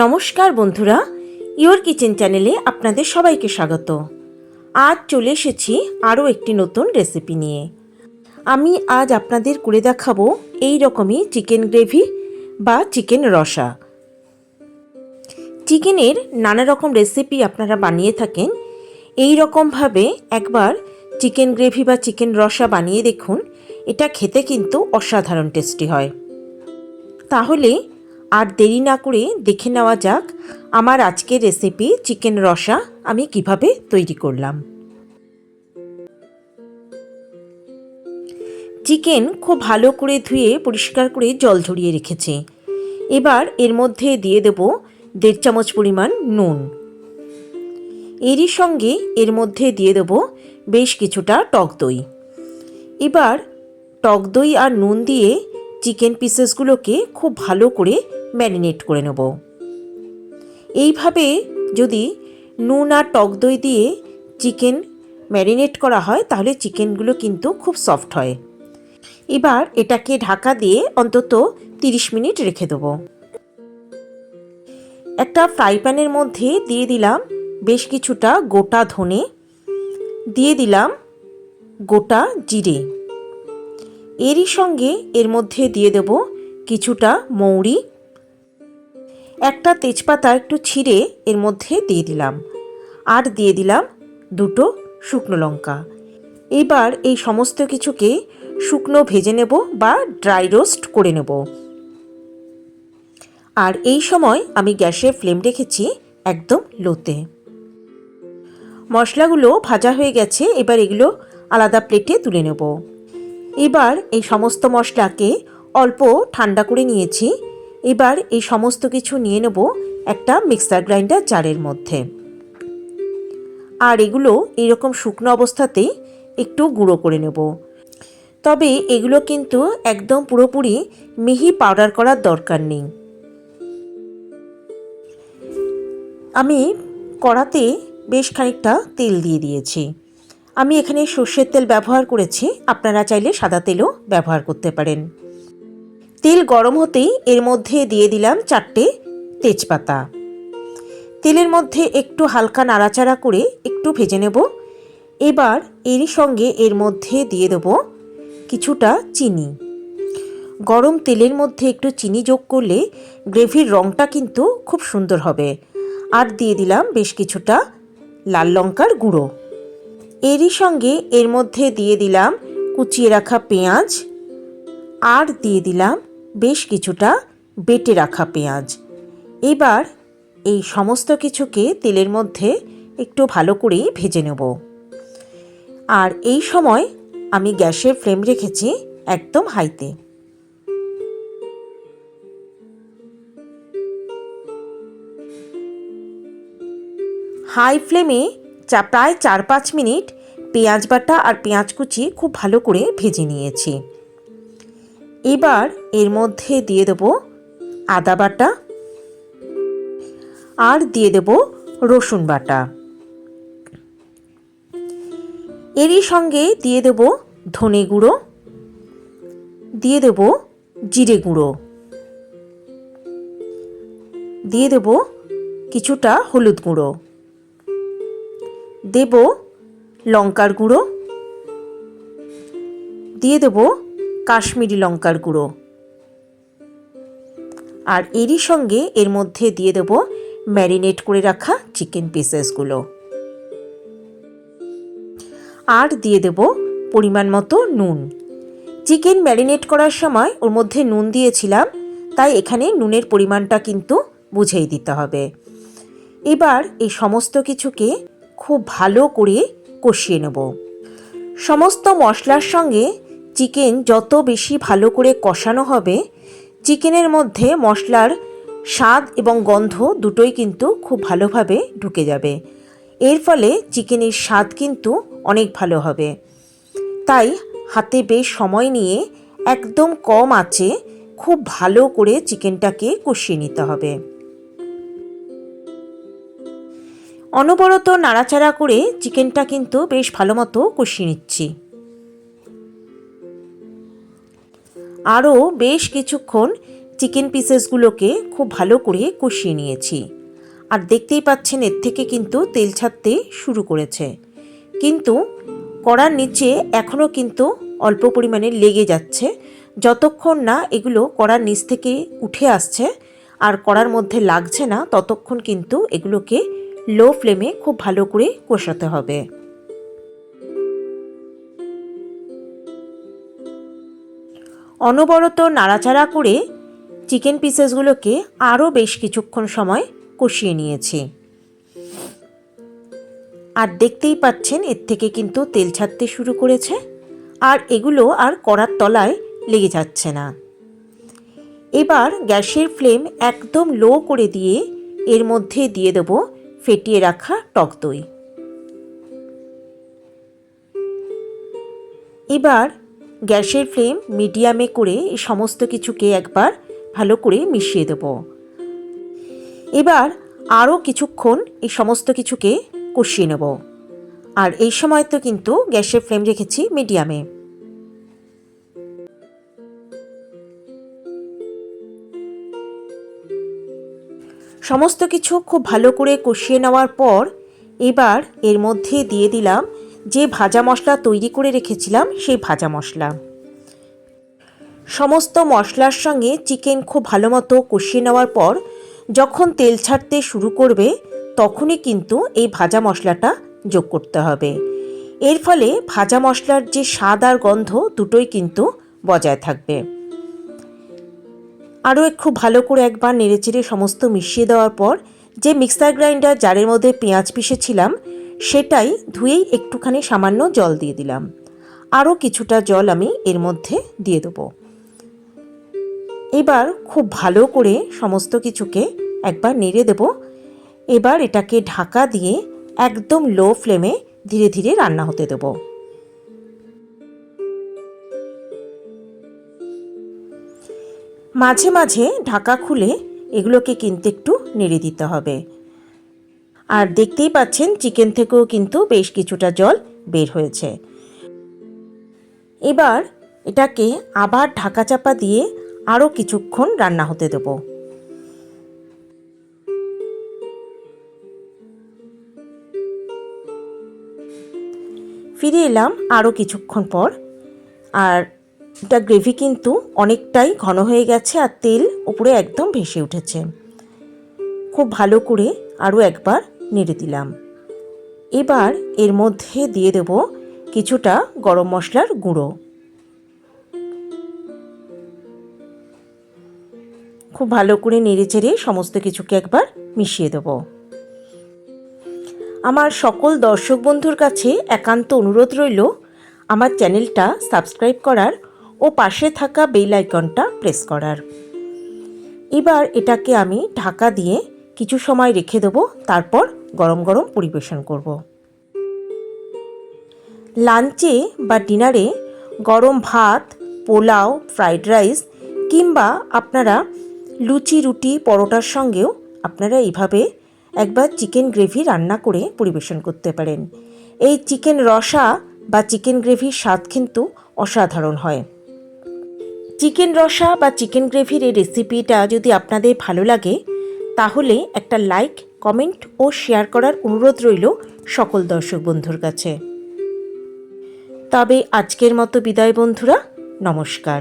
নমস্কার বন্ধুরা, your kitchen চ্যানেলে আপনাদের সবাইকে স্বাগত। আজ চলে এসেছি আরও একটি নতুন রেসিপি নিয়ে। আমি আজ আপনাদের করে দেখাবো এই রকমই চিকেন গ্রেভি বা চিকেন রসা। চিকেনের নানা রকম রেসিপি আপনারা বানিয়ে থাকেন, এই রকমভাবে একবার চিকেন গ্রেভি বা চিকেন রসা বানিয়ে দেখুন। এটা খেতে কিন্তু অসাধারণ টেস্টি হয়। তাহলে আর দেরি না করে দেখে নেওয়া যাক আমার আজকের রেসিপি চিকেন রসা আমি কিভাবে তৈরি করলাম। চিকেন খুব ভালো করে ধুয়ে পরিষ্কার করে জল ঝরিয়ে রেখেছি। এবার এর মধ্যে দিয়ে দেব 1.5 চামচ পরিমাণ নুন। এরই সঙ্গে এর মধ্যে দিয়ে দেব বেশ কিছুটা টক দই। এবার টক দই আর নুন দিয়ে চিকেন পিসেসগুলোকে খুব ভালো করে ম্যারিনেট করে নেব। এইভাবে যদি নুন আর টক দই দিয়ে চিকেন ম্যারিনেট করা হয় তাহলে চিকেনগুলো কিন্তু খুব সফট হয়। এবার এটাকে ঢাকা দিয়ে অন্তত 30 মিনিট রেখে দেব। একটা ফ্রাই প্যানের মধ্যে দিয়ে দিলাম বেশ কিছুটা গোটা ধনে, দিয়ে দিলাম গোটা জিরে। এরই সঙ্গে এর মধ্যে দিয়ে দেব কিছুটা মৌরি, একটা তেজপাতা একটু ছিঁড়ে এর মধ্যে দিয়ে দিলাম, আর দিয়ে দিলাম 2টো শুকনো লঙ্কা। এবার এই সমস্ত কিছুকে শুকনো ভেজে নেব বা ড্রাই রোস্ট করে নেব। আর এই সময় আমি গ্যাসের ফ্লেম রেখেছি একদম লোতে। মশলাগুলো ভাজা হয়ে গেছে, এবার এগুলো আলাদা প্লেটে তুলে নেব। এবার এই সমস্ত মশলাকে অল্প ঠান্ডা করে নিয়েছি। এবার এই সমস্ত কিছু নিয়ে নেব একটা মিক্সার গ্রাইন্ডার জারের মধ্যে। আর এগুলো এইরকম শুকনো অবস্থাতেই একটু গুঁড়ো করে নেব। তবে এগুলো কিন্তু একদম পুরোপুরি মিহি পাউডার করার দরকার নেই। আমি কড়াতে বেশ খানিকটা তেল দিয়ে দিয়েছি। আমি এখানে সর্ষের তেল ব্যবহার করেছি, আপনারা চাইলে সাদা তেলও ব্যবহার করতে পারেন। তেল গরম হতেই এর মধ্যে দিয়ে দিলাম 4টে তেজপাতা। তেলের মধ্যে একটু হালকা নাড়াচাড়া করে একটু ভেজে নেব। এবার এরই সঙ্গে এর মধ্যে দিয়ে দেব কিছুটা চিনি। গরম তেলের মধ্যে একটু চিনি যোগ করলে গ্রেভির রঙটা কিন্তু খুব সুন্দর হবে। আর দিয়ে দিলাম বেশ কিছুটা লাল লঙ্কার গুঁড়ো। এরই সঙ্গে এর মধ্যে দিয়ে দিলাম কুচিয়ে রাখা পেঁয়াজ, আর দিয়ে দিলাম বেশ কিছুটা বেটে রাখা পেঁয়াজ। এবার এই সমস্ত কিছুকে তেলের মধ্যে একটু ভালো করে ভেজে নেব। আর এই সময় আমি গ্যাসের ফ্লেম রেখেছি একদম হাইতে। হাই ফ্লেমে প্রায় 4-5 মিনিট পেঁয়াজ বাটা আর পেঁয়াজ কুচি খুব ভালো করে ভেজে নিয়েছি। এবার এর মধ্যে দিয়ে দেব আদা বাটা, আর দিয়ে দেব রসুন বাটা। এরই সঙ্গে দিয়ে দেব ধনে গুঁড়ো, দিয়ে দেব জিরে গুঁড়ো, দিয়ে দেব কিছুটা হলুদ গুঁড়ো, দেব লঙ্কার গুঁড়ো, দিয়ে দেব কাশ্মীরি লঙ্কার গুঁড়ো। আর এরই সঙ্গে এর মধ্যে দিয়ে দেব ম্যারিনেট করে রাখা চিকেন পিসেসগুলো, আর দিয়ে দেব পরিমাণ মতো নুন। চিকেন ম্যারিনেট করার সময় ওর মধ্যে নুন দিয়েছিলাম, তাই এখানে নুনের পরিমাণটা কিন্তু বুঝেই দিতে হবে। এবার এই সমস্ত কিছুকে খুব ভালো করে কষিয়ে নেব। সমস্ত মশলার সঙ্গে চিকেন যত বেশি ভালো করে কষানো হবে, চিকেনের মধ্যে মশলার স্বাদ এবং গন্ধ দুটোই কিন্তু খুব ভালোভাবে ঢুকে যাবে। এর ফলে চিকেনের স্বাদ কিন্তু অনেক ভালো হবে। তাই হাতে বেশ সময় নিয়ে একদম কম আঁচে খুব ভালো করে চিকেনটাকে কষিয়ে নিতে হবে। অনবরত নাড়াচাড়া করে চিকেনটা কিন্তু বেশ ভালো মতো কষিয়ে নিচ্ছি। আরও বেশ কিছুক্ষণ চিকেন পিসেসগুলোকে খুব ভালো করে কষিয়ে নিয়েছি। আর দেখতেই পাচ্ছেন এর থেকে কিন্তু তেল ছাড়তে শুরু করেছে, কিন্তু কড়ার নিচে এখনও কিন্তু অল্প পরিমাণে লেগে যাচ্ছে। যতক্ষণ না এগুলো কড়ার নিচ থেকে উঠে আসছে আর কড়ার মধ্যে লাগছে না, ততক্ষণ কিন্তু এগুলোকে লো ফ্লেমে খুব ভালো করে কষাতে হবে। অনবরত নাড়াচাড়া করে চিকেন পিসেসগুলোকে আরও বেশ কিছুক্ষণ সময় কষিয়ে নিয়েছি। আর দেখতেই পাচ্ছেন এর থেকে কিন্তু তেল ছাড়তে শুরু করেছে আর এগুলো আর কড়ার তলায় লেগে যাচ্ছে না। এবার গ্যাসের ফ্লেম একদম লো করে দিয়ে এর মধ্যে দিয়ে দেবো ফেটিয়ে রাখা টক দই। এবার গ্যাসের ফ্লেম মিডিয়ামে করে এই সমস্ত কিছুকে একবার ভালো করে মিশিয়ে দেব। এবার আরও কিছুক্ষণ এই সমস্ত কিছুকে কষিয়ে নেব। আর এই সময় তো কিন্তু গ্যাসের ফ্লেম রেখেছি মিডিয়ামে। সমস্ত কিছু খুব ভালো করে কষিয়ে নেওয়ার পর এবার এর মধ্যে দিয়ে দিলাম যে ভাজা মশলা তৈরি করে রেখেছিলাম সেই ভাজা মশলা। সমস্ত মশলার সঙ্গে চিকেন খুব ভালো মতো কষিয়ে নেওয়ার পর যখন তেল ছাড়তে শুরু করবে তখনই কিন্তু এই ভাজা মশলাটা যোগ করতে হবে। এর ফলে ভাজা মশলার যে স্বাদ আর গন্ধ দুটোই কিন্তু বজায় থাকবে। আরও খুব ভালো করে একবার নেড়েচেড়ে সমস্ত মিশিয়ে দেওয়ার পর যে মিক্সার গ্রাইন্ডার জারের মধ্যে পেঁয়াজ পিষেছিলাম সেটাই ধুয়েই একটুখানি সামান্য জল দিয়ে দিলাম। আরও কিছুটা জল আমি এর মধ্যে দিয়ে দেবো। এবার খুব ভালো করে সমস্ত কিছুকে একবার নেড়ে দেব। এবার এটাকে ঢাকা দিয়ে একদম লো ফ্লেমে ধীরে ধীরে রান্না হতে দেব। মাঝে মাঝে ঢাকা খুলে এগুলোকে কিন্তু একটু নেড়ে দিতে হবে। আর দেখতেই পাচ্ছেন চিকেন থেকেও কিন্তু বেশ কিছুটা জল বের হয়েছে। এবার এটাকে আবার ঢাকা চাপা দিয়ে আরও কিছুক্ষণ রান্না হতে দেব। ফিরে এলাম আরও কিছুক্ষণ পর। আর এটা গ্রেভি কিন্তু অনেকটাই ঘন হয়ে গেছে আর তেল উপরে একদম ভেসে উঠেছে। খুব ভালো করে আরও একবার নেড়ে দিলাম। এবার এর মধ্যে দিয়ে দেব কিছুটা গরম মশলার গুঁড়ো। খুব ভালো করে নেড়েচেড়ে সমস্ত কিছুকে একবার মিশিয়ে দেব। আমার সকল দর্শক বন্ধুর কাছে একান্ত অনুরোধ রইল আমার চ্যানেলটা সাবস্ক্রাইব করার ও পাশে থাকা বেল আইকনটা প্রেস করার। এবার এটাকে আমি ঢাকা দিয়ে কিছু সময় রেখে দেবো, তারপর গরম গরম পরিবেশন করব। লাঞ্চে বা ডিনারে গরম ভাত, পোলাও, ফ্রাইড রাইস কিংবা আপনারা লুচি, রুটি, পরোটার সঙ্গেও আপনারা এইভাবে একবার চিকেন গ্রেভি রান্না করে পরিবেশন করতে পারেন। এই চিকেন রসা বা চিকেন গ্রেভির স্বাদ কিন্তু অসাধারণ হয়। চিকেন রসা বা চিকেন গ্রেভির এই রেসিপিটা যদি আপনাদের ভালো লাগে তাহলে একটা লাইক, কমেন্ট ও শেয়ার করার অনুরোধ রইল সকল দর্শক বন্ধুর কাছে। তবে আজকের মতো বিদায় বন্ধুরা, নমস্কার।